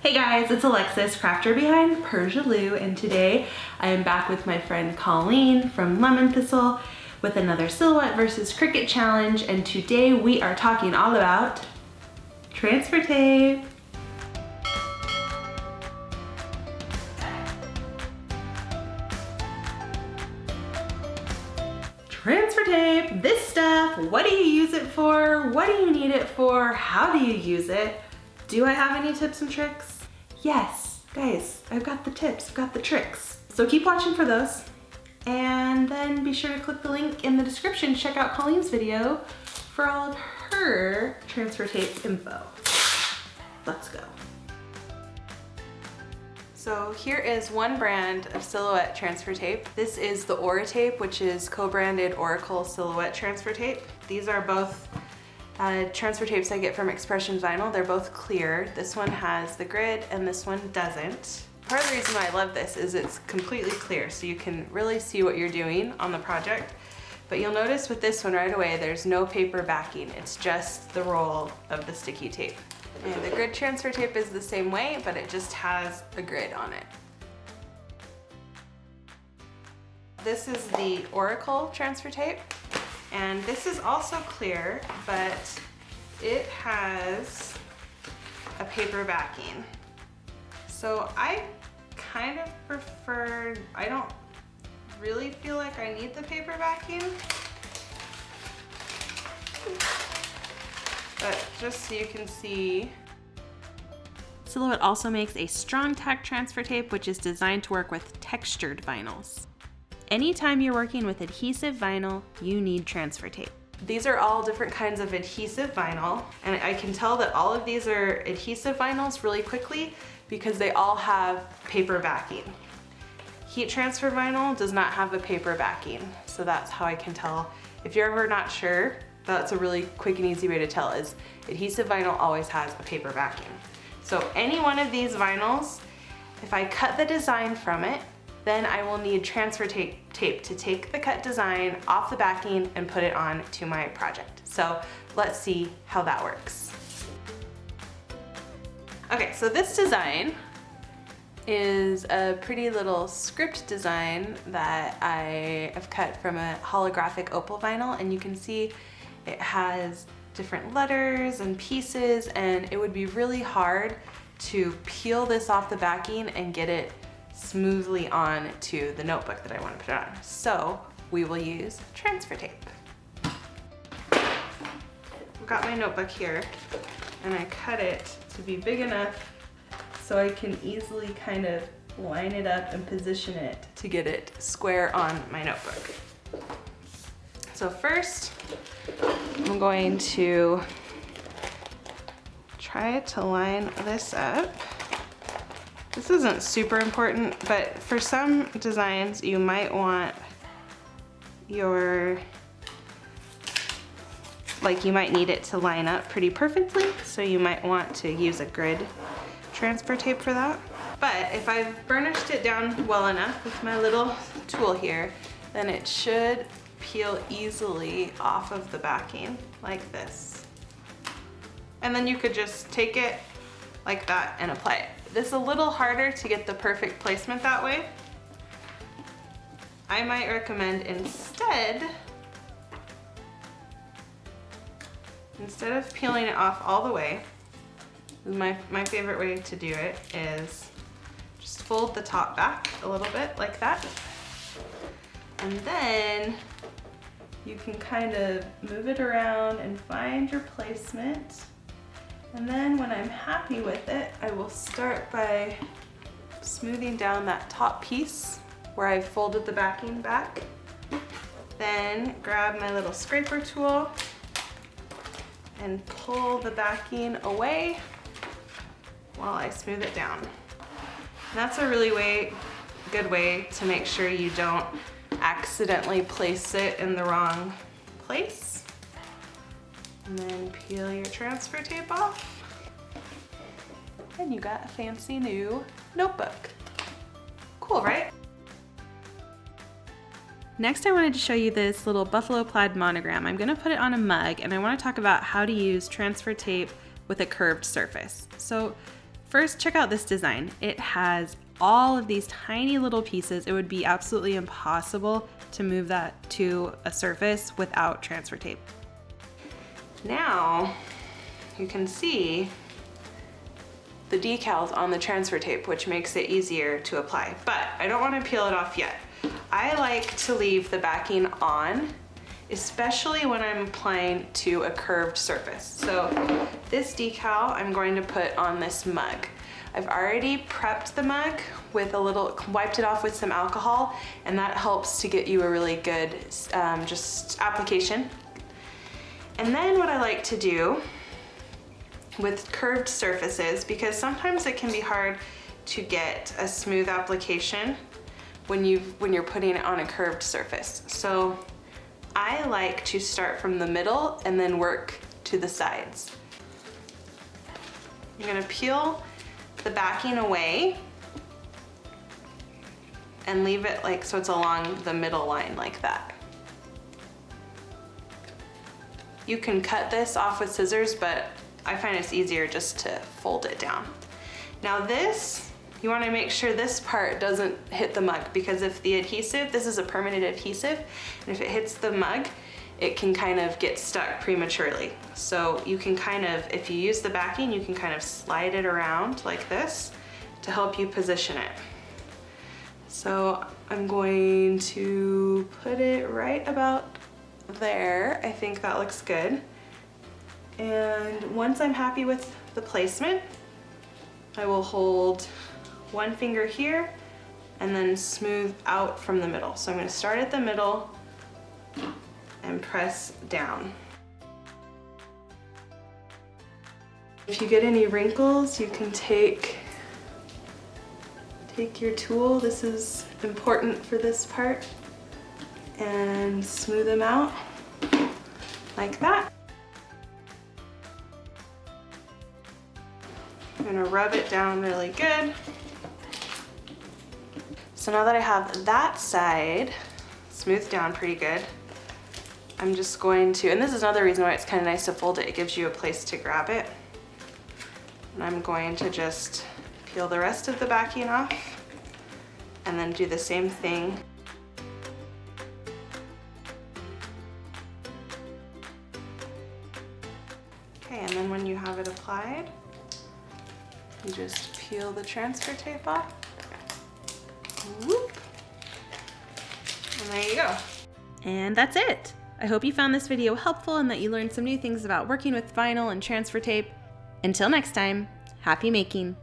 Hey guys, it's Alexis, crafter behind Persia Lou, and today I am back with my friend Colleen from Lemon Thistle with another Silhouette versus Cricut challenge, and today we are talking all about transfer tape. Transfer tape, this stuff, what do you use it for? What do you need it for? How do you use it? Do I have any tips and tricks? Yes, guys, I've got the tips, I've got the tricks. So keep watching for those. And then be sure to click the link in the description, check out Colleen's video for all of her transfer tape info. Let's go. So here is one brand of Silhouette transfer tape. This is the Aura tape, which is co-branded Oracle Silhouette transfer tape. These are both transfer tapes I get from Expression Vinyl. They're both clear. This one has the grid and this one doesn't. Part of the reason why I love this is it's completely clear, so you can really see what you're doing on the project. But you'll notice with this one right away, there's no paper backing. It's just the roll of the sticky tape. And the grid transfer tape is the same way, but it just has a grid on it. This is the Oracle transfer tape. And this is also clear, but it has a paper backing. So I kind of prefer, I don't really feel like I need the paper backing. But just so you can see, Silhouette also makes a strong tack transfer tape, which is designed to work with textured vinyls. Anytime you're working with adhesive vinyl, you need transfer tape. These are all different kinds of adhesive vinyl, and I can tell that all of these are adhesive vinyls really quickly because they all have paper backing. Heat transfer vinyl does not have a paper backing, so that's how I can tell. If you're ever not sure, that's a really quick and easy way to tell is adhesive vinyl always has a paper backing. So any one of these vinyls, if I cut the design from it, then I will need transfer tape to take the cut design off the backing and put it on to my project. So let's see how that works. Okay, so this design is a pretty little script design that I have cut from a holographic opal vinyl, and you can see it has different letters and pieces, and it would be really hard to peel this off the backing and get it smoothly on to the notebook that I want to put it on. So we will use transfer tape. I've got my notebook here and I cut it to be big enough so I can easily kind of line it up and position it to get it square on my notebook. So first, I'm going to try to line this up. This isn't super important, but for some designs you might want you might need it to line up pretty perfectly, so you might want to use a grid transfer tape for that. But if I've burnished it down well enough with my little tool here, then it should peel easily off of the backing like this. And then you could just take it like that and apply it. This is a little harder to get the perfect placement that way. I might recommend instead of peeling it off all the way, my favorite way to do it is just fold the top back a little bit like that. And then you can kind of move it around and find your placement. And then when I'm happy with it, I will start by smoothing down that top piece where I've folded the backing back. Then grab my little scraper tool and pull the backing away while I smooth it down. And that's a really good way to make sure you don't accidentally place it in the wrong place. And then peel your transfer tape off, and you got a fancy new notebook. Cool, right? Next, I wanted to show you this little buffalo plaid monogram. I'm gonna put it on a mug, and I wanna talk about how to use transfer tape with a curved surface. So First, check out this design. It has all of these tiny little pieces. It would be absolutely impossible to move that to a surface without transfer tape. Now, you can see the decals on the transfer tape, which makes it easier to apply. But I don't want to peel it off yet. I like to leave the backing on, especially when I'm applying to a curved surface. So this decal I'm going to put on this mug. I've already prepped the mug with wiped it off with some alcohol, and that helps to get you a really good just application. And then what I like to do with curved surfaces, because sometimes it can be hard to get a smooth application when you're putting it on a curved surface. So I like to start from the middle and then work to the sides. I'm gonna peel the backing away and leave it like so it's along the middle line like that. You can cut this off with scissors, but I find it's easier just to fold it down. Now this, you want to make sure this part doesn't hit the mug, because if the adhesive, this is a permanent adhesive, and if it hits the mug, it can kind of get stuck prematurely. So you can kind of, if you use the backing, you can kind of slide it around like this to help you position it. So I'm going to put it right about there. I think that looks good. And once I'm happy with the placement, I will hold one finger here and then smooth out from the middle. So I'm going to start at the middle and press down. If you get any wrinkles, you can take your tool, this is important for this part, and smooth them out like that. I'm gonna rub it down really good. So now that I have that side smoothed down pretty good, I'm just going to, and this is another reason why it's kind of nice to fold it, it gives you a place to grab it. And I'm going to just peel the rest of the backing off and then do the same thing. Okay, and then when you have it applied, you just peel the transfer tape off. Whoop. And there you go. And that's it. I hope you found this video helpful and that you learned some new things about working with vinyl and transfer tape. Until next time, happy making.